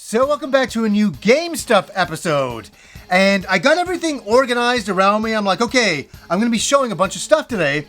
So welcome back to a new Game Stuff episode. And I got everything organized around me. I'm like, okay, I'm going to be showing a bunch of stuff today.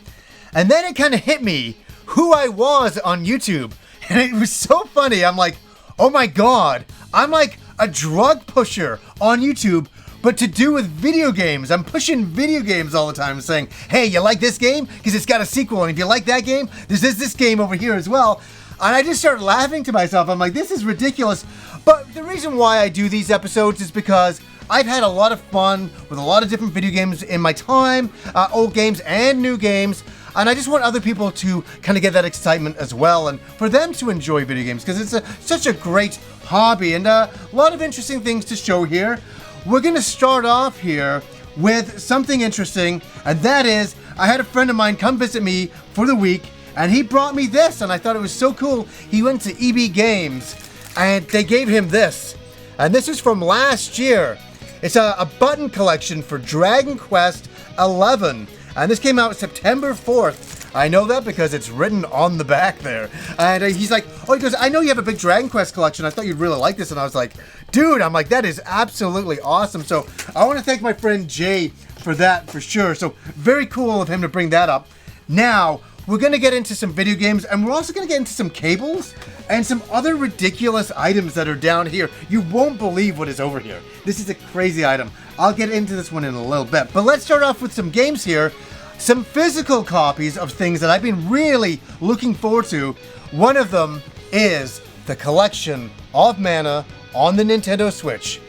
And then it kind of hit me who I was on YouTube. And it was so funny. I'm like, oh my God, I'm like a drug pusher on YouTube, but to do with video games. I'm pushing video games all the time saying, hey, you like this game? Because it's got a sequel. And if you like that game, there's this game over here as well. And I just started laughing to myself. I'm like, this is ridiculous. But the reason why I do these episodes is because I've had a lot of fun with a lot of different video games in my time, old games and new games. And I just want other people to kind of get that excitement as well, and for them to enjoy video games, because it's such a great hobby, and a lot of interesting things to show here. We're going to start off here with something interesting, and that is, I had a friend of mine come visit me for the week, and he brought me this, and I thought it was so cool. He went to EB Games, and they gave him this. And this is from last year. It's a button collection for Dragon Quest XI. And this came out September 4th. I know that because it's written on the back there. And he's like, oh, he goes, I know you have a big Dragon Quest collection. I thought you'd really like this. And I was like, dude, I'm like, that is absolutely awesome. So I want to thank my friend Jay for that for sure. So very cool of him to bring that up. Now, we're going to get into some video games, and we're also going to get into some cables and some other ridiculous items that are down here. You won't believe what is over here. This is a crazy item. I'll get into this one in a little bit. But let's start off with some games here. Some physical copies of things that I've been really looking forward to. One of them is the collection of Mana on the Nintendo Switch.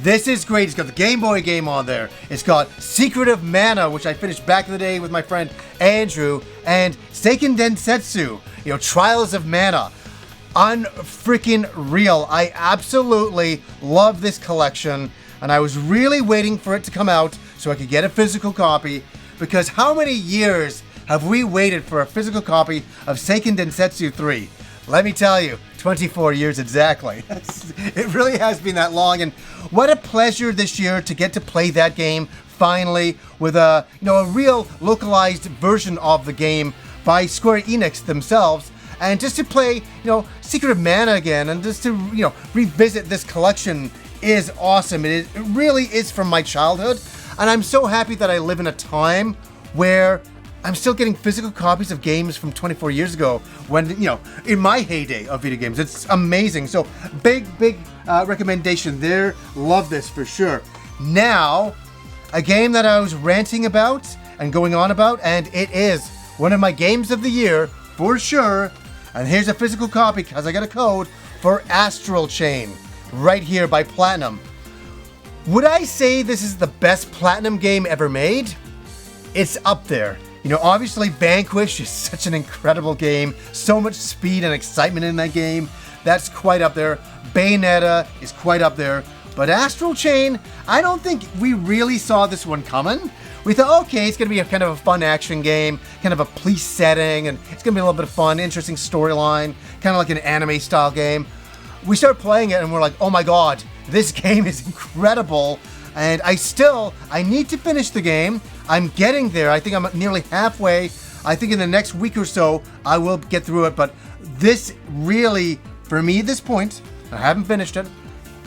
This is great. It's got the Game Boy game on there. It's got Secret of Mana, which I finished back in the day with my friend Andrew, and Seiken Densetsu, Trials of Mana. Unfreaking real. I absolutely love this collection, and I was really waiting for it to come out so I could get a physical copy, because how many years have we waited for a physical copy of Seiken Densetsu 3? Let me tell you, 24 years exactly. It really has been that long, and what a pleasure this year to get to play that game finally with a real localized version of the game by Square Enix themselves, and just to play Secret of Mana again, and just to revisit this collection is awesome. It really is from my childhood, and I'm so happy that I live in a time where I'm still getting physical copies of games from 24 years ago when, in my heyday of video games. It's amazing. So big recommendation there. Love this for sure. Now, a game that I was ranting about and going on about, and it is one of my games of the year for sure. And here's a physical copy because I got a code for Astral Chain right here by Platinum. Would I say this is the best Platinum game ever made? It's up there. Obviously Vanquish is such an incredible game. So much speed and excitement in that game. That's quite up there. Bayonetta is quite up there. But Astral Chain, I don't think we really saw this one coming. We thought, okay, it's going to be a kind of a fun action game, kind of a police setting, and it's going to be a little bit of fun, interesting storyline, kind of like an anime style game. We start playing it and we're like, oh my God, this game is incredible. And I need to finish the game. I'm getting there. I think I'm nearly halfway. I think in the next week or so, I will get through it. But this really, for me at this point, I haven't finished it,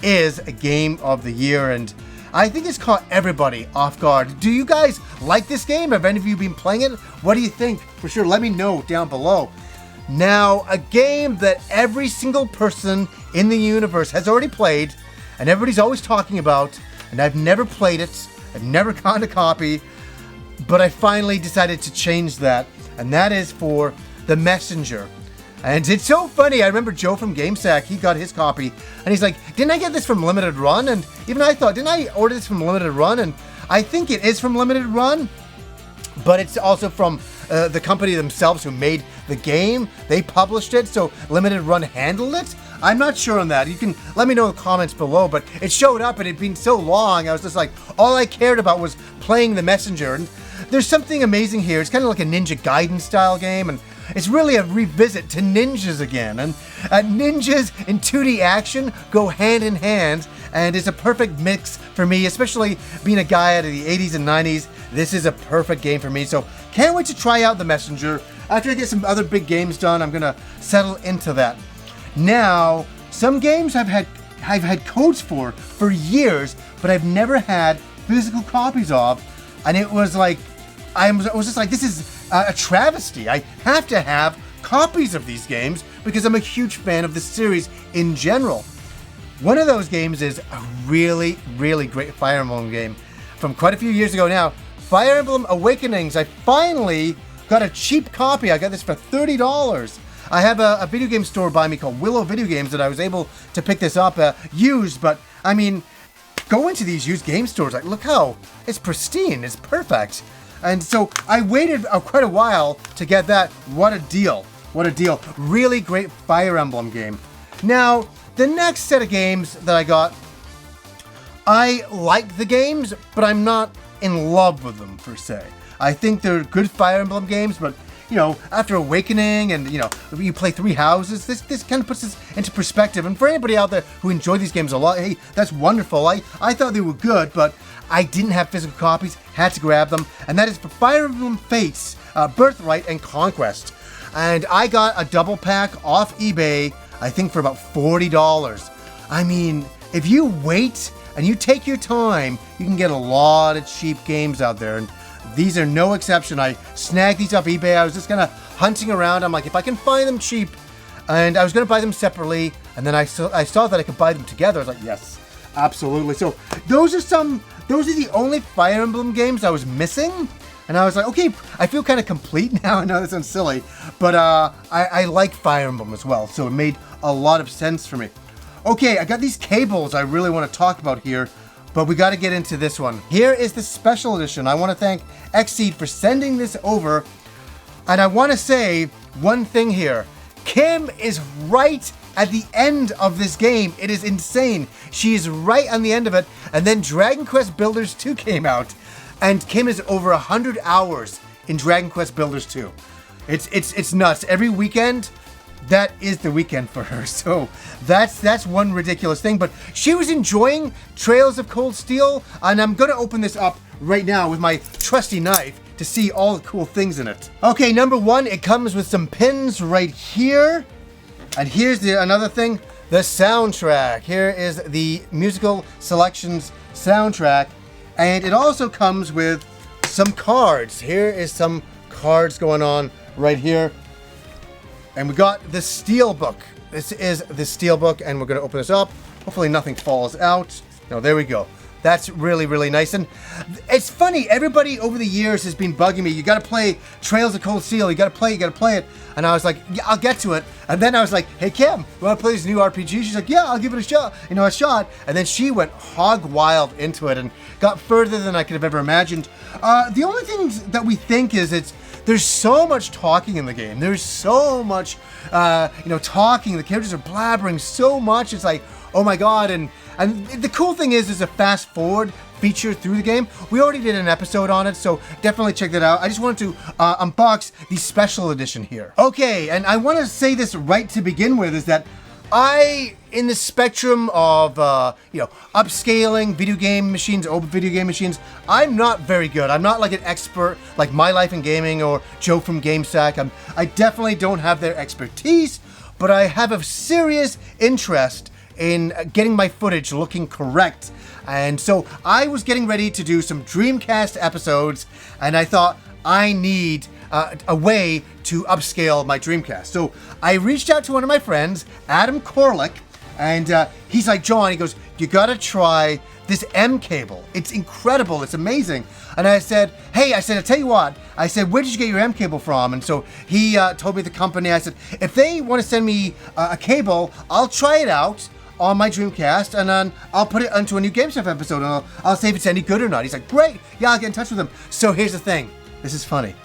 is a game of the year. And I think it's caught everybody off guard. Do you guys like this game? Have any of you been playing it? What do you think? For sure, let me know down below. Now, a game that every single person in the universe has already played, and everybody's always talking about, and I've never played it, I've never gotten a copy, but I finally decided to change that, and that is for The Messenger. And it's so funny, I remember Joe from GameSack, he got his copy, and he's like, didn't I get this from Limited Run? And even I thought, didn't I order this from Limited Run? And I think it is from Limited Run, but it's also from the company themselves who made the game. They published it, so Limited Run handled it. I'm not sure on that. You can let me know in the comments below, but it showed up and it'd been so long, I was just like, all I cared about was playing The Messenger. And there's something amazing here. It's kind of like a Ninja Gaiden style game, and it's really a revisit to ninjas again. And ninjas in 2D action go hand in hand, and it's a perfect mix for me, especially being a guy out of the 80s and 90s. This is a perfect game for me, so can't wait to try out The Messenger. After I get some other big games done, I'm going to settle into that. Now, some games have had I've had codes for years, but I've never had physical copies of. And it was like, I was just like, this is a travesty. I have to have copies of these games because I'm a huge fan of the series in general. One of those games is a really, really great Fire Emblem game from quite a few years ago now. Fire Emblem Awakenings. I finally got a cheap copy. I got this for $30. I have a video game store by me called Willow Video Games that I was able to pick this up used, but I mean, go into these used game stores, like, look how it's pristine, it's perfect. And so I waited quite a while to get that. What a deal. What a deal. Really great Fire Emblem game. Now, the next set of games that I got, I like the games, but I'm not in love with them per se. I think they're good Fire Emblem games, but you know, after Awakening and, you know, you play Three Houses, this kind of puts this into perspective. And for anybody out there who enjoy these games a lot, hey, that's wonderful. I thought they were good, but I didn't have physical copies, had to grab them. And that is for Fire Emblem Fates, Birthright and Conquest. And I got a double pack off eBay, I think for about $40. I mean, if you wait and you take your time, you can get a lot of cheap games out there. And these are no exception. I snagged these off eBay. I was just kind of hunting around. I'm like, if I can find them cheap, and I was going to buy them separately, and then I saw that I could buy them together. I was like, yes, absolutely. So those are the only Fire Emblem games I was missing. And I was like, okay, I feel kind of complete now. I know that sounds silly, but I like Fire Emblem as well. So it made a lot of sense for me. Okay, I got these cables I really want to talk about here, but we got to get into this one. Here is the special edition. I want to thank Xseed for sending this over. And I want to say one thing here. Kim is right at the end of this game. It is insane. She is right on the end of it. And then Dragon Quest Builders 2 came out. And Kim is over 100 hours in Dragon Quest Builders 2. It's nuts. Every weekend, that is the weekend for her. So that's one ridiculous thing. But she was enjoying Trails of Cold Steel, and I'm gonna open this up right now with my trusty knife to see all the cool things in it. Okay, number one, it comes with some pins right here. And here's another thing, the soundtrack. Here is the musical selections soundtrack. And it also comes with some cards. Here is some cards going on right here. And we got the Steelbook. This is the Steelbook, and we're going to open this up. Hopefully nothing falls out. No, there we go. That's really, really nice. And it's funny, everybody over the years has been bugging me. You got to play Trails of Cold Steel. You got to play it. And I was like, yeah, I'll get to it. And then I was like, hey, Kim, you want to play this new RPG? She's like, yeah, I'll give it a shot. And then she went hog wild into it and got further than I could have ever imagined. The only thing that we think is there's so much talking in the game. There's so much, talking. The characters are blabbering so much. It's like, oh my God. And the cool thing is there's a fast forward feature through the game. We already did an episode on it, so definitely check that out. I just wanted to unbox the special edition here. Okay, and I want to say this right to begin with, is that in the spectrum of, upscaling video game machines, open video game machines, I'm not very good. I'm not like an expert like My Life in Gaming or Joe from GameStack. I definitely don't have their expertise, but I have a serious interest in getting my footage looking correct. And so I was getting ready to do some Dreamcast episodes, and I thought I need a way to upscale my Dreamcast. So I reached out to one of my friends, Adam Korlick, and he's like, John, he goes, you gotta try this mCable. It's incredible, it's amazing. And I said, hey, I tell you what, where did you get your mCable from? And so he told me the company. I said, if they want to send me a cable, I'll try it out on my Dreamcast, and then I'll put it onto a new Game Stuff episode, and I'll see if it's any good or not. He's like, great, yeah, I'll get in touch with him. So here's the thing, this is funny.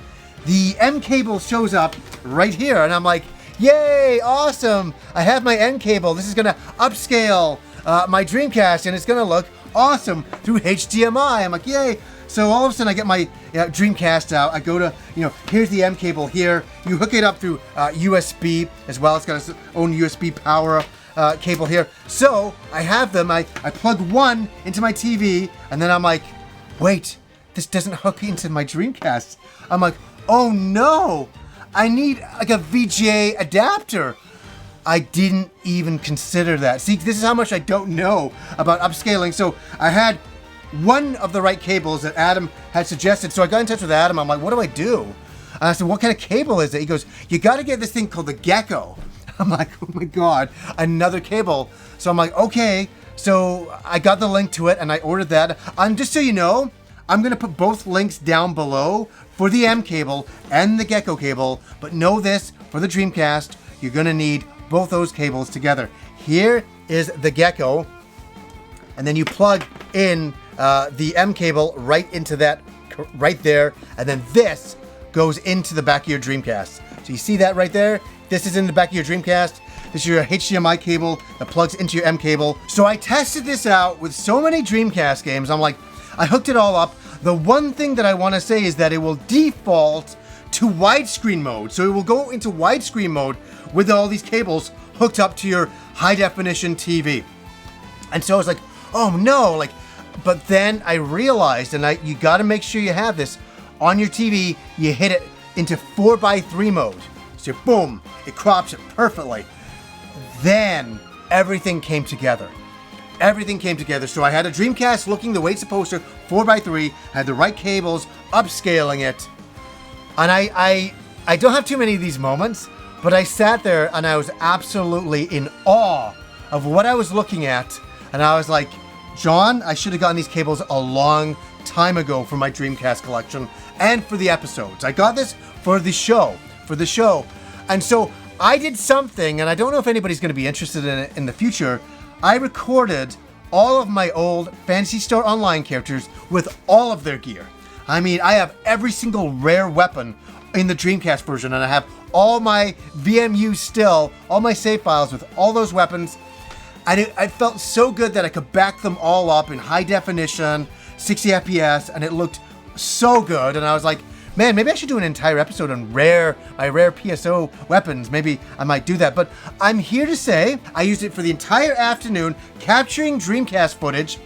The mCable shows up right here, and I'm like, yay, awesome, I have my mCable. This is gonna upscale my Dreamcast, and it's gonna look awesome through HDMI. I'm like, yay. So all of a sudden I get my Dreamcast out. I go to, here's the mCable here. You hook it up through USB as well. It's got its own USB power cable here. So I have them. I plug one into my TV, and then I'm like, wait, this doesn't hook into my Dreamcast. I'm like, oh no, I need like a VGA adapter. I didn't even consider that. See, this is how much I don't know about upscaling. So I had one of the right cables that Adam had suggested. So I got in touch with Adam. I'm like, what do I do? And I said, what kind of cable is it? He goes, you got to get this thing called the gekko. I'm like, oh my God, another cable. So I'm like, okay. So I got the link to it and I ordered that. Just so you know, I'm going to put both links down below for the mCable and the gekko cable. But know this, for the Dreamcast, you're going to need both those cables together. Here is the gekko. And then you plug in the mCable right into that, right there. And then this goes into the back of your Dreamcast. So you see that right there? This is in the back of your Dreamcast. This is your HDMI cable that plugs into your mCable. So I tested this out with so many Dreamcast games. I'm like, I hooked it all up. The one thing that I want to say is that it will default to widescreen mode. So it will go into widescreen mode with all these cables hooked up to your high definition TV. And so I was like, oh no, but then I realized, and you got to make sure you have this on your TV, you hit it into 4:3 mode. So boom, it crops it perfectly. Then everything came together. Everything came together. So I had a Dreamcast looking the way it's supposed to, 4:3, had the right cables, upscaling it. And I don't have too many of these moments, but I sat there and I was absolutely in awe of what I was looking at. And I was like, John, I should have gotten these cables a long time ago for my Dreamcast collection and for the episodes. I got this for the show. And so I did something, and I don't know if anybody's going to be interested in it in the future. I recorded all of my old Phantasy Star Online characters with all of their gear. I mean, I have every single rare weapon in the Dreamcast version, and I have all my VMUs still, all my save files with all those weapons. And it felt so good that I could back them all up in high definition, 60 FPS, and it looked so good. And I was like, man, maybe I should do an entire episode on my rare PSO weapons. Maybe I might do that. But I'm here to say I used it for the entire afternoon, capturing Dreamcast footage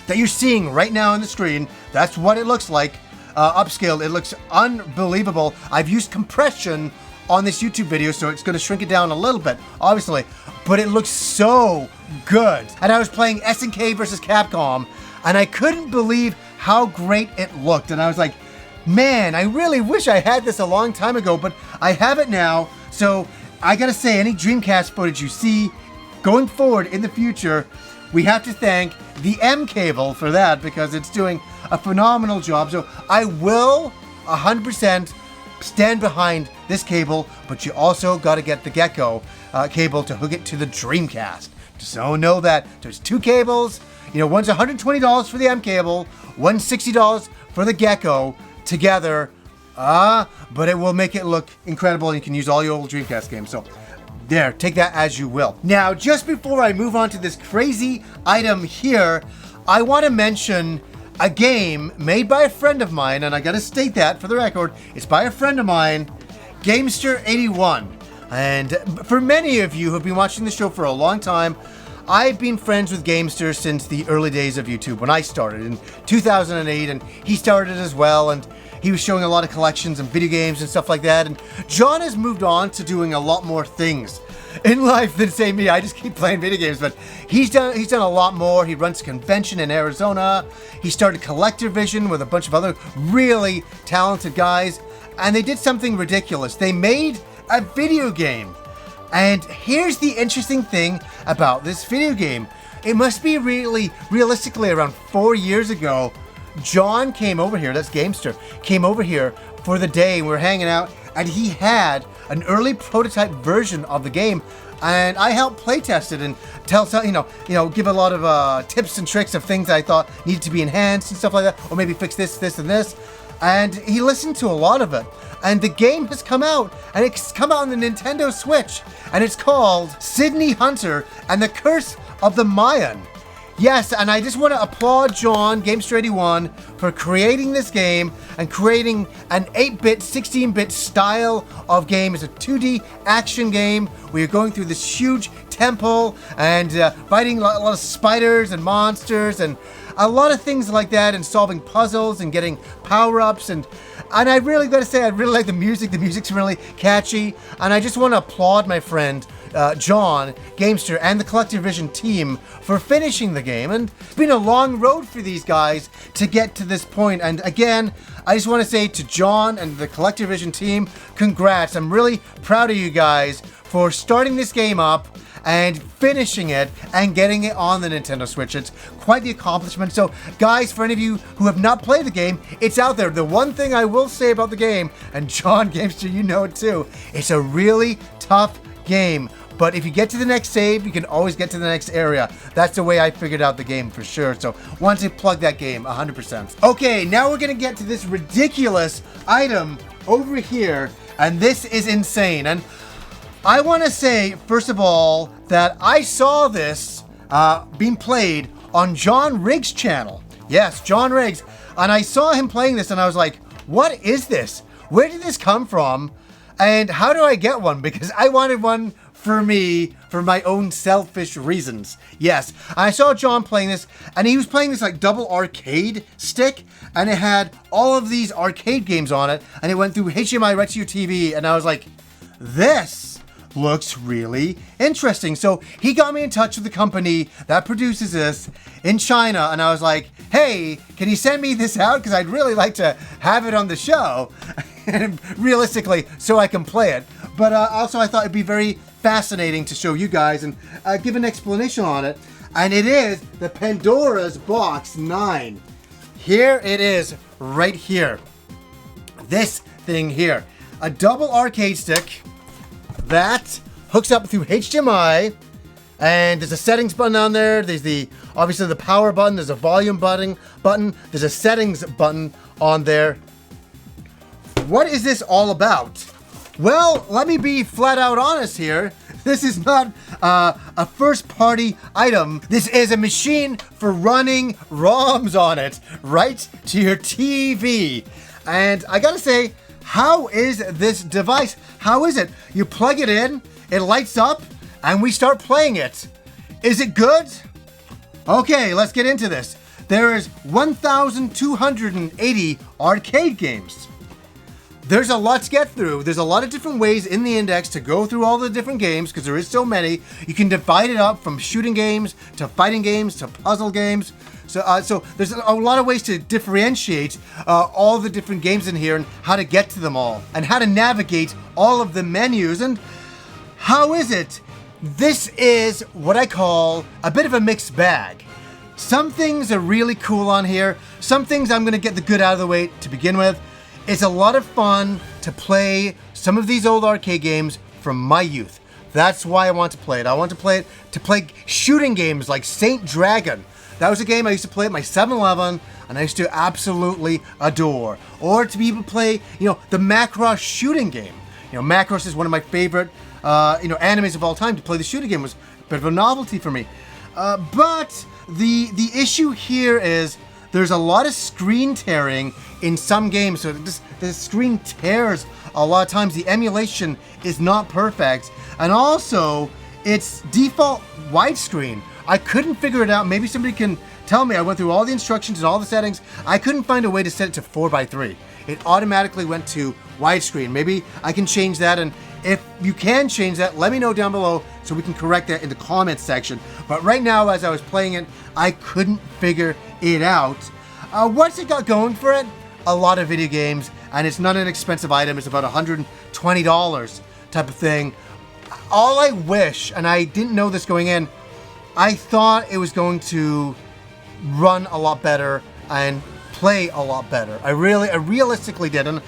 that you're seeing right now on the screen. That's what it looks like, upscaled. It looks unbelievable. I've used compression on this YouTube video, so it's going to shrink it down a little bit, obviously. But it looks so good. And I was playing SNK versus Capcom, and I couldn't believe how great it looked. And I was like, man, I really wish I had this a long time ago, but I have it now. So I gotta say, any Dreamcast footage you see going forward in the future, we have to thank the mCable for that, because it's doing a phenomenal job. So I will 100% stand behind this cable, but you also got to get the gekko cable to hook it to the Dreamcast. So know that there's two cables. You know, one's $120 for the mCable, one's $60 for the gekko together. But it will make it look incredible, and you can use all your old Dreamcast games. So there, take that as you will. Now, just before I move on to this crazy item here, I want to mention a game made by a friend of mine, and I gotta state that for the record, it's by a friend of mine, Gamester81. And for many of you who've been watching the show for a long time, I've been friends with Gamester since the early days of YouTube, when I started in 2008, and he started as well, and he was showing a lot of collections and video games and stuff like that. And John has moved on to doing a lot more things in life than, say, me. I just keep playing video games, but he's done a lot more. He runs a convention in Arizona. He started Collector Vision with a bunch of other really talented guys, and they did something ridiculous. They made a video game. And here's the interesting thing about this video game. It must be realistically around 4 years ago, John came over here, that's Gamester, came over here for the day, and we were hanging out, and he had an early prototype version of the game, and I helped playtest it and give a lot of tips and tricks of things I thought needed to be enhanced and stuff like that, or maybe fix this, this, and this. And he listened to a lot of it. And the game has come out, and it's come out on the Nintendo Switch, and it's called Sydney Hunter and the Curse of the Mayan. Yes, and I just want to applaud John, Gamester81, for creating this game and creating an 8-bit, 16-bit style of game. It's a 2D action game where you're going through this huge temple and fighting a lot of spiders and monsters and a lot of things like that, and solving puzzles and getting power-ups. And I really got to say, I really like the music. The music's really catchy. And I just want to applaud my friend John, Gamester, and the Collective Vision team for finishing the game. And it's been a long road for these guys to get to this point. And again, I just want to say to John and the Collective Vision team, congrats. I'm really proud of you guys for starting this game up and finishing it and getting it on the Nintendo Switch. It's quite the accomplishment. So guys, for any of you who have not played the game, it's out there. The one thing I will say about the game, and John Gamester, you know it too, it's a really tough game. But if you get to the next save, you can always get to the next area. That's the way I figured out the game for sure. So want to plug that game 100%. Okay, now we're gonna get to this ridiculous item over here, and this is insane. And I want to say, first of all, that I saw this being played on John Riggs' channel. Yes, John Riggs. And I saw him playing this and I was like, what is this? Where did this come from? And how do I get one? Because I wanted one for me, for my own selfish reasons. Yes, I saw John playing this, and he was playing this like double arcade stick, and it had all of these arcade games on it, and it went through HDMI right to your TV, and I was like, this looks really interesting. So he got me in touch with the company that produces this in China, and I was like, hey, can you send me this out? Because I'd really like to have it on the show, realistically, so I can play it. But also I thought it'd be very fascinating to show you guys and give an explanation on it. And it is the Pandora's Box 9. Here it is, right here. This thing here. A double arcade stick that hooks up through HDMI, and there's a settings button on there. There's obviously the power button. There's a volume button. There's a settings button on there. What is this all about? Well, let me be flat out honest here. This is not a first party item. This is a machine for running ROMs on it, right to your TV. And I gotta say, how is this device? How is it? You plug it in, it lights up, and we start playing it. Is it good? Okay, let's get into this. There is 1,280 arcade games. There's a lot to get through. There's a lot of different ways in the index to go through all the different games, because there is so many. You can divide it up from shooting games to fighting games to puzzle games. So there's a lot of ways to differentiate all the different games in here and how to get to them all and how to navigate all of the menus. And how is it? This is what I call a bit of a mixed bag. Some things are really cool on here. Some things I'm going to get the good out of the way to begin with. It's a lot of fun to play some of these old arcade games from my youth. That's why I want to play it. I want to play it to play shooting games like Saint Dragon. That was a game I used to play at my 7-Eleven, and I used to absolutely adore. Or to be able to play, the Macross shooting game. Macross is one of my favorite, animes of all time. To play the shooting game was a bit of a novelty for me. But the issue here is there's a lot of screen tearing in some games. So the screen tears a lot of times. The emulation is not perfect. And also, it's default widescreen. I couldn't figure it out. Maybe somebody can tell me. I went through all the instructions and all the settings. I couldn't find a way to set it to 4:3. It automatically went to widescreen. Maybe I can change that, and if you can change that, let me know down below so we can correct that in the comments section. But right now, as I was playing it, I couldn't figure it out. What's it got going for it? A lot of video games, and it's not an expensive item. It's about $120 type of thing. All I wish, and I didn't know this going in, I thought it was going to run a lot better and play a lot better. I realistically did. And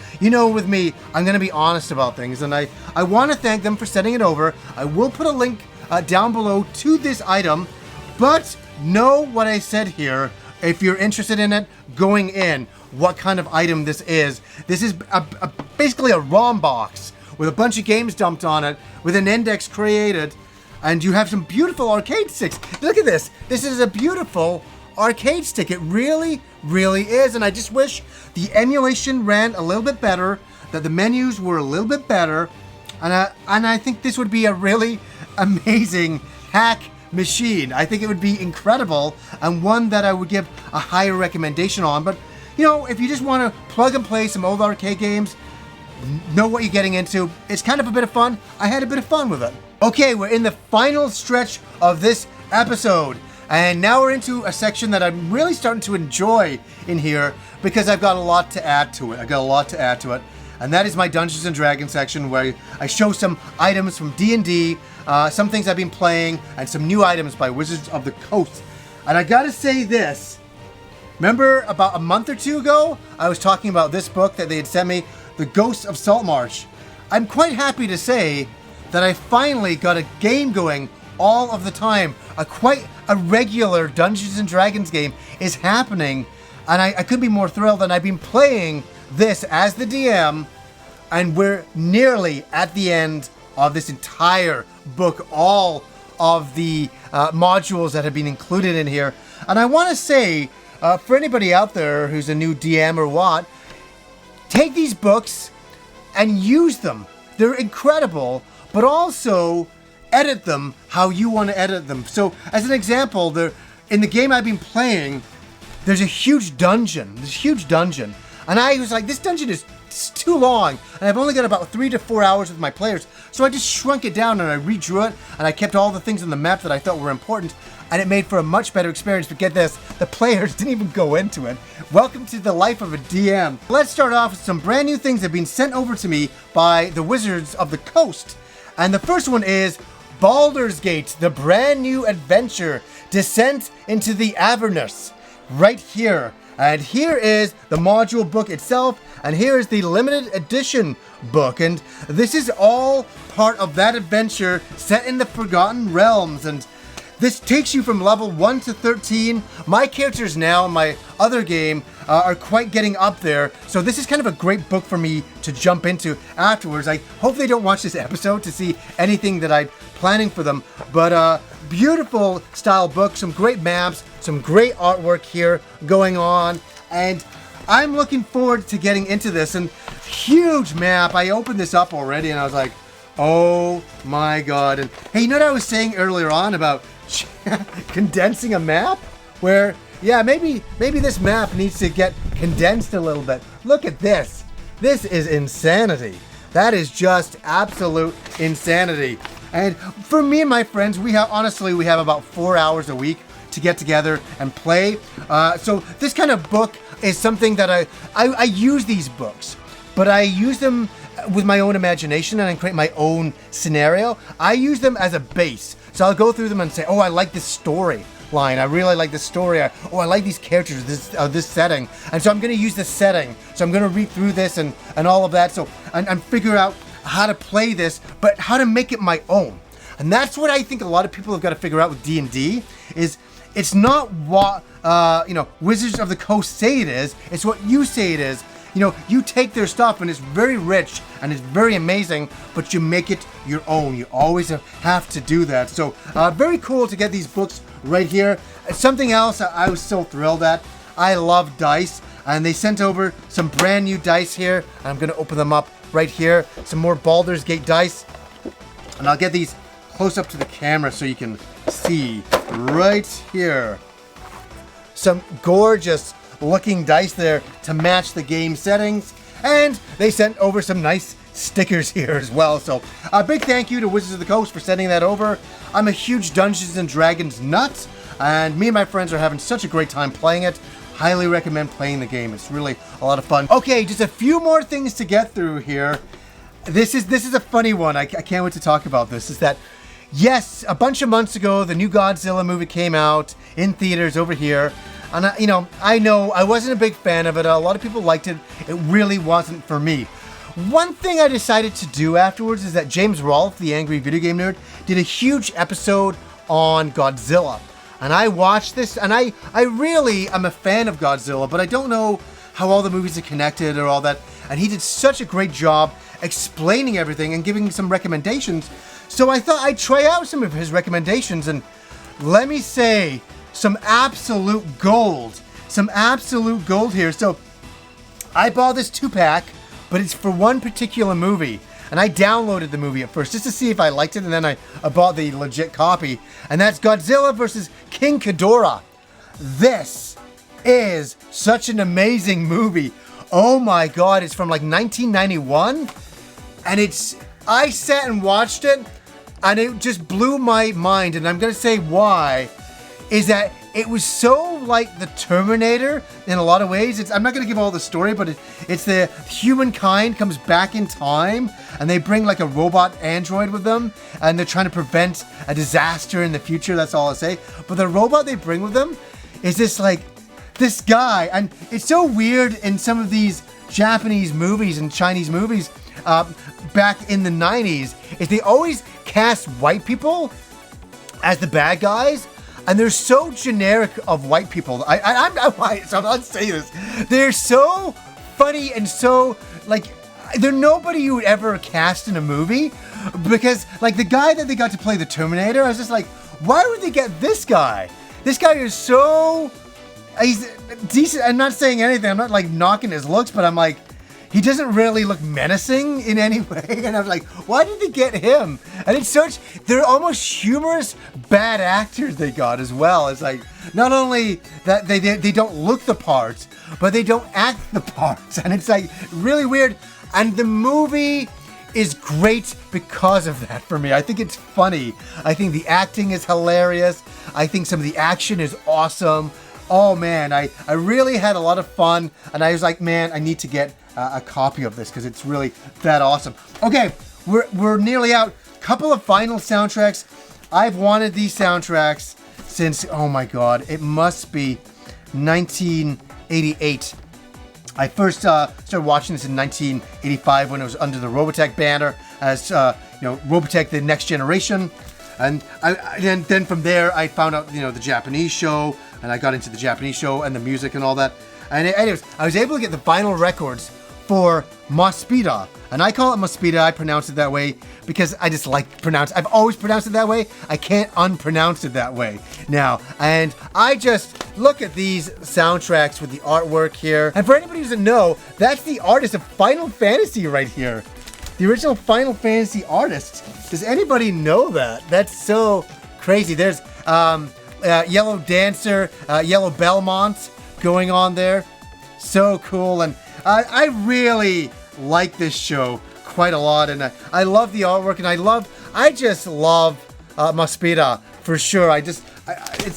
with me, I'm going to be honest about things. And I want to thank them for sending it over. I will put a link down below to this item. But know what I said here. If you're interested in it, going in, what kind of item this is. This is basically a ROM box with a bunch of games dumped on it, with an index created. And you have some beautiful arcade sticks. Look at this. This is a beautiful arcade stick. It really, really is. And I just wish the emulation ran a little bit better, that the menus were a little bit better. And I think this would be a really amazing hack machine. I think it would be incredible, and one that I would give a higher recommendation on. But, if you just want to plug and play some old arcade games, know what you're getting into. It's kind of a bit of fun. I had a bit of fun with it. Okay, we're in the final stretch of this episode. And now we're into a section that I'm really starting to enjoy in here because I've got a lot to add to it. And that is my Dungeons and Dragons section where I show some items from D&D, some things I've been playing, and some new items by Wizards of the Coast. And I gotta say this. Remember about a month or two ago, I was talking about this book that they had sent me, The Ghosts of Saltmarsh. I'm quite happy to say that I finally got a game going all of the time. Quite a regular Dungeons and Dragons game is happening, and I couldn't be more thrilled. And I've been playing this as the DM, and we're nearly at the end of this entire book, all of the modules that have been included in here. And I want to say, for anybody out there who's a new DM or what, take these books and use them. They're incredible, but also edit them how you want to edit them. So, as an example, in the game I've been playing, there's a huge dungeon. And I was like, this dungeon is too long, and I've only got about 3 to 4 hours with my players. So I just shrunk it down and I redrew it, and I kept all the things on the map that I thought were important, and it made for a much better experience. But get this, the players didn't even go into it. Welcome to the life of a DM. Let's start off with some brand new things that have been sent over to me by the Wizards of the Coast. And the first one is Baldur's Gate, the brand new adventure, Descent into the Avernus, right here. And here is the module book itself, and here is the limited edition book. And this is all part of that adventure set in the Forgotten Realms. And this takes you from level 1 to 13. My characters now in my other game are quite getting up there. So this is kind of a great book for me to jump into afterwards. I hope they don't watch this episode to see anything that I'm planning for them. But beautiful style book, some great maps, some great artwork here going on. And I'm looking forward to getting into this. And huge map. I opened this up already and I was like, oh my God. And hey, you know what I was saying earlier on about condensing a map? Where, yeah, maybe this map needs to get condensed a little bit. Look at this. This is insanity. That is just absolute insanity. And for me and my friends, we have about 4 hours a week to get together and play. So this kind of book is something that I use these books, but I use them with my own imagination and I create my own scenario. I use them as a base. So I'll go through them and say, oh, I like this story line. I really like this story. I like these characters, this setting. And so I'm going to use this setting. So I'm going to read through this and all of that. So and figure out how to play this, but how to make it my own. And that's what I think a lot of people have got to figure out with D&D is it's not what Wizards of the Coast say it is. It's what you say it is. You know, you take their stuff and it's very rich and it's very amazing, but you make it your own. You always have to do that. So very cool to get these books right here. Something else I was so thrilled at. I love dice, and they sent over some brand new dice here. I'm going to open them up right here. Some more Baldur's Gate dice. And I'll get these close up to the camera so you can see right here. Some gorgeous looking dice there to match the game settings, and they sent over some nice stickers here as well. So a big thank you to Wizards of the Coast for sending that over. I'm a huge Dungeons and Dragons nut, and me and my friends are having such a great time playing it. Highly recommend playing the game. It's really a lot of fun. Okay, just a few more things to get through here. This is a funny one. I can't wait to talk about this. Is that yes, a bunch of months ago the new Godzilla movie came out in theaters over here. And I know I wasn't a big fan of it. A lot of people liked it. It really wasn't for me. One thing I decided to do afterwards is that James Rolfe, the Angry Video Game Nerd, did a huge episode on Godzilla. And I watched this, and I really am a fan of Godzilla, but I don't know how all the movies are connected or all that. And he did such a great job explaining everything and giving some recommendations. So I thought I'd try out some of his recommendations, and let me say, some absolute gold here. So I bought this 2-pack, but it's for one particular movie. And I downloaded the movie at first just to see if I liked it, and then I bought the legit copy. And that's Godzilla vs. King Ghidorah. This is such an amazing movie. Oh my God, it's from like 1991. And I sat and watched it and it just blew my mind. And I'm going to say why is that it was so like the Terminator in a lot of ways. I'm not going to give all the story, but it's the humankind comes back in time and they bring like a robot android with them and they're trying to prevent a disaster in the future. That's all I'll say. But the robot they bring with them is this guy. And it's so weird in some of these Japanese movies and Chinese movies back in the 90s is they always cast white people as the bad guys. And they're so generic of white people. I'm not white, so I'm not saying this. They're so funny and so, like, they're nobody you would ever cast in a movie. Because, like, the guy that they got to play the Terminator, I was just like, why would they get this guy? This guy is so... He's decent. I'm not saying anything. I'm not, like, knocking his looks, but I'm like... He doesn't really look menacing in any way. And I was like, why did they get him? And it's they're almost humorous bad actors they got as well. It's like, not only that they don't look the parts, but they don't act the parts. And it's like really weird. And the movie is great because of that for me. I think it's funny. I think the acting is hilarious. I think some of the action is awesome. Oh man, I really had a lot of fun. And I was like, man, I need to get a copy of this because it's really that awesome. Okay, we're nearly out. Couple of final soundtracks. I've wanted these soundtracks since, oh my God, it must be 1988. I first started watching this in 1985 when it was under the Robotech banner as Robotech: The Next Generation. And then from there I found out the Japanese show, and I got into the Japanese show and the music and all that. And anyways, I was able to get the vinyl records for Mospeada. And I call it Mospeada. I pronounce it that way because I just like I've always pronounced it that way. I can't unpronounce it that way now. And I just look at these soundtracks with the artwork here. And for anybody who doesn't know, that's the artist of Final Fantasy right here. The original Final Fantasy artist. Does anybody know that? That's so crazy. There's Yellow Dancer, Yellow Belmont going on there. So cool. And I really like this show quite a lot. And I love the artwork, and I just love Mospeada for sure. It's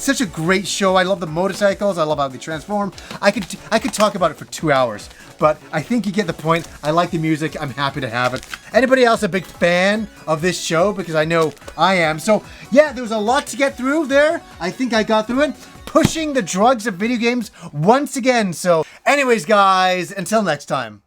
such a great show. I love the motorcycles. I love how they transform. I could talk about it for 2 hours, but I think you get the point. I like the music. I'm happy to have it. Anybody else a big fan of this show? Because I know I am. So yeah, there was a lot to get through there. I think I got through it. Pushing the drugs of video games once again. So anyways, guys, until next time.